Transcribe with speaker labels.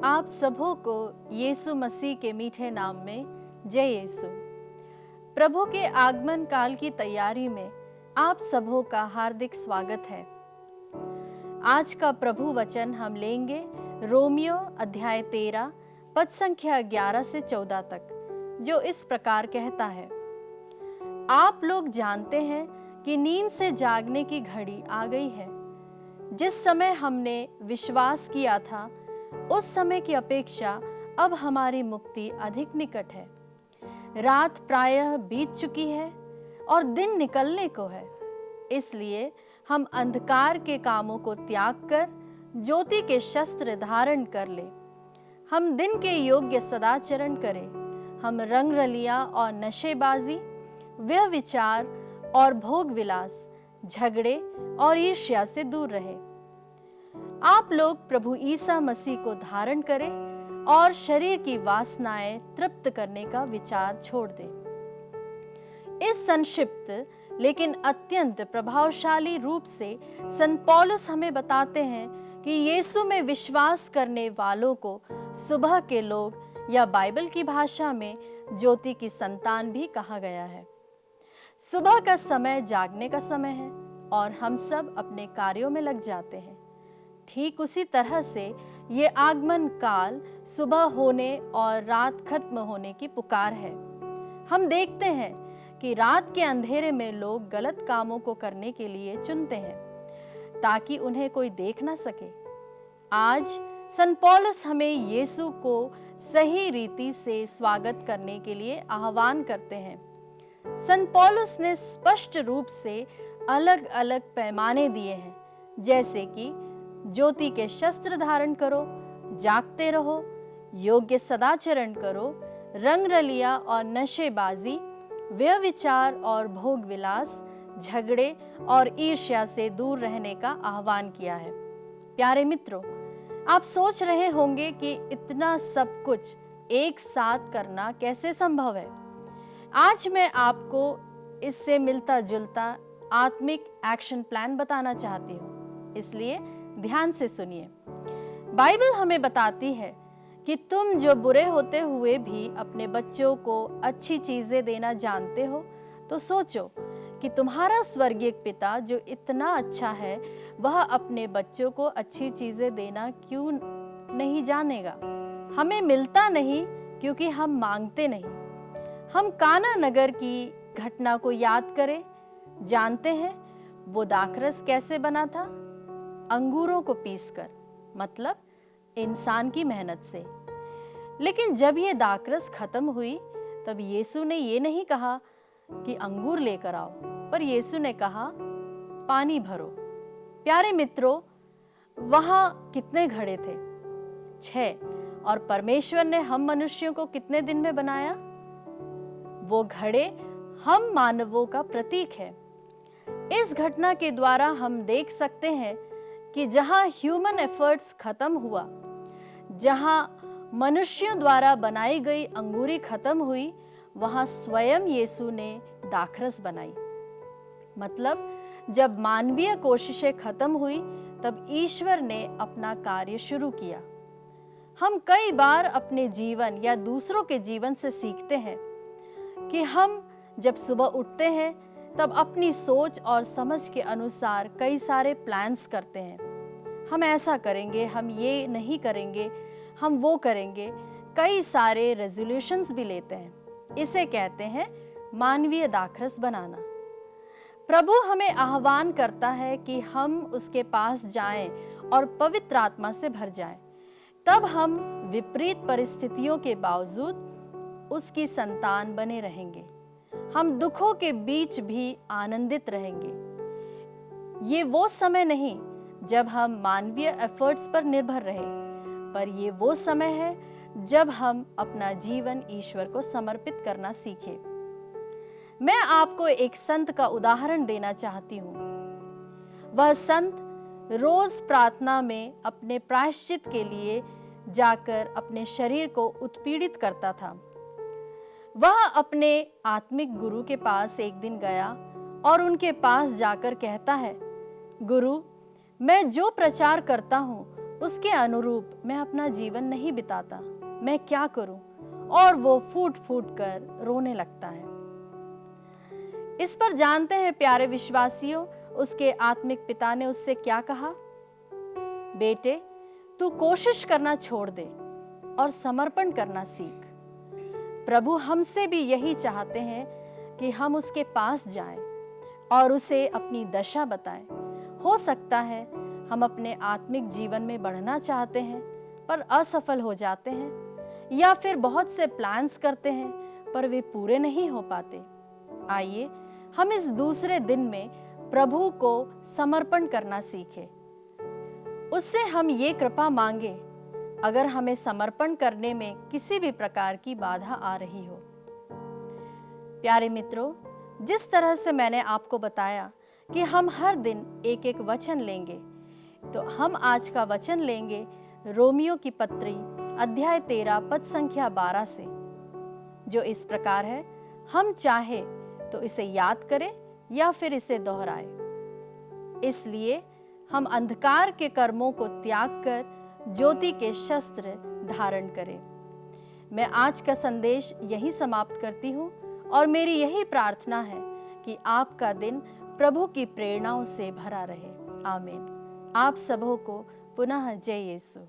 Speaker 1: आप सबों को यीशु मसीह के मीठे नाम में जय यीशु। प्रभु के आगमन काल की तैयारी में आप सबों का हार्दिक स्वागत है। आज का प्रभु वचन हम लेंगे रोमियो अध्याय 13 पद संख्या 11 से 14 तक, जो इस प्रकार कहता है। आप लोग जानते हैं कि नींद से जागने की घड़ी आ गई है। जिस समय हमने विश्वास किया था उस समय की अपेक्षा अब हमारी मुक्ति अधिक निकट है। रात प्रायः बीत चुकी है और दिन निकलने को है। इसलिए हम अंधकार के कामों को त्याग कर ज्योति के शस्त्र धारण कर ले। हम दिन के योग्य सदाचरण करें। हम रंगरलिया और नशेबाजी, व्यभिचार और भोग विलास, झगड़े और ईर्ष्या से दूर रहे। आप लोग प्रभु ईसा मसीह को धारण करें और शरीर की वासनाएं तृप्त करने का विचार छोड़ दें। इस संक्षिप्त लेकिन अत्यंत प्रभावशाली रूप से संत पौलुस हमें बताते हैं कि यीशु में विश्वास करने वालों को सुबह के लोग या बाइबल की भाषा में ज्योति की संतान भी कहा गया है। सुबह का समय जागने का समय है और हम सब अपने कार्यों में लग जाते हैं। ठीक उसी तरह से ये आगमन काल सुबह होने और रात खत्म होने की पुकार है। हम देखते हैं कि रात के अंधेरे में लोग गलत कामों को करने के लिए चुनते हैं ताकि उन्हें कोई देख ना सके। आज संत पौलुस हमें यीशु को सही रीति से स्वागत करने के लिए आह्वान करते हैं। संत पौलुस ने स्पष्ट रूप से अलग अलग पैमाने दिए हैं, जैसे कि ज्योति के शस्त्र धारण करो, जागते रहो, योग्य सदाचरण करो, रंगरलिया और नशेबाजी, व्यभिचार और भोग विलास, झगड़े और ईर्ष्या से दूर रहने का आह्वान किया है। प्यारे मित्रों, आप सोच रहे होंगे कि इतना सब कुछ एक साथ करना कैसे संभव है। आज मैं आपको इससे मिलता जुलता आत्मिक एक्शन प्लान बताना चाहती हूँ, इसलिए ध्यान से सुनिए। बाइबल हमें बताती है कि तुम जो बुरे होते हुए भी अपने बच्चों को अच्छी चीजें देना जानते हो, तो सोचो कि तुम्हारा स्वर्गीय पिता जो इतना अच्छा है, वह अपने बच्चों को अच्छी चीजें देना क्यों नहीं जानेगा। हमें मिलता नहीं क्योंकि हम मांगते नहीं। हम काना नगर की घटना को याद करें। जानते हैं वो दाखरस कैसे बना था? अंगूरों को पीसकर, मतलब इंसान की मेहनत से। लेकिन जब ये दाखरस खत्म हुई तब यीशु ने ये नहीं कहा कि अंगूर लेकर आओ, पर यीशु ने कहा पानी भरो। प्यारे मित्रों, वहां कितने घड़े थे? 6। और परमेश्वर ने हम मनुष्यों को कितने दिन में बनाया? वो घड़े हम मानवों का प्रतीक है। इस घटना के द्वारा हम देख सकते हैं कि जहां ह्यूमन एफर्ट्स खत्म हुआ, जहां मनुष्यों द्वारा बनाई गई अंगूरी खत्म हुई, वहां स्वयं यीशु ने दाखरस बनाई। मतलब जब मानवीय कोशिशें खत्म हुई तब ईश्वर ने अपना कार्य शुरू किया। हम कई बार अपने जीवन या दूसरों के जीवन से सीखते हैं कि हम जब सुबह उठते हैं तब अपनी सोच और समझ के अनुसार कई सारे प्लान्स करते हैं। हम ऐसा करेंगे, हम ये नहीं करेंगे, हम वो करेंगे। कई सारे रेजोल्यूशंस भी लेते हैं। इसे कहते हैं मानवीय दाखरस बनाना। प्रभु हमें आह्वान करता है कि हम उसके पास जाएं और पवित्र आत्मा से भर जाएं। तब हम विपरीत परिस्थितियों के बावजूद उसकी संतान बने रहेंगे। हम दुखों के बीच भी आनंदित रहेंगे। ये वो समय नहीं जब हम मानवीय एफर्ट्स पर निर्भर रहे, पर ये वो समय है जब हम अपना जीवन ईश्वर को समर्पित करना सीखें। मैं आपको एक संत का उदाहरण देना चाहती हूँ। वह संत रोज प्रार्थना में अपने प्रायश्चित के लिए जाकर अपने शरीर को उत्पीड़ित करता था। वह अपने आत्मिक गुरु के पास एक दिन गया और उनके पास जाकर कहता है, गुरु, मैं जो प्रचार करता हूँ उसके अनुरूप मैं अपना जीवन नहीं बिताता, मैं क्या करूं? और वो फूट फूट कर रोने लगता है। इस पर जानते हैं प्यारे विश्वासियों, उसके आत्मिक पिता ने उससे क्या कहा? बेटे, तू कोशिश करना छोड़ दे और समर्पण करना सीख। प्रभु हमसे भी यही चाहते हैं कि हम उसके पास जाएं और उसे अपनी दशा बताएं। हो सकता है हम अपने आत्मिक जीवन में बढ़ना चाहते हैं पर असफल हो जाते हैं, या फिर बहुत से प्लान्स करते हैं पर वे पूरे नहीं हो पाते। आइए हम इस दूसरे दिन में प्रभु को समर्पण करना सीखें। उससे हम ये कृपा मांगे अगर हमें समर्पण करने में किसी भी प्रकार की बाधा आ रही हो। प्यारे मित्रों, जिस तरह से मैंने आपको बताया कि हम हर दिन एक एक वचन लेंगे, तो हम आज का वचन लेंगे रोमियो की पत्री अध्याय 13 पद संख्या 12 से, जो इस प्रकार है। हम चाहे तो इसे याद करें या फिर इसे दोहराएं। इसलिए हम अंधकार के कर्मों को त्याग कर ज्योति के शस्त्र धारण करें। मैं आज का संदेश यही समाप्त करती हूँ और मेरी यही प्रार्थना है कि आपका दिन प्रभु की प्रेरणाओं से भरा रहे। आमीन। आप सबों को पुनः जय यीशु।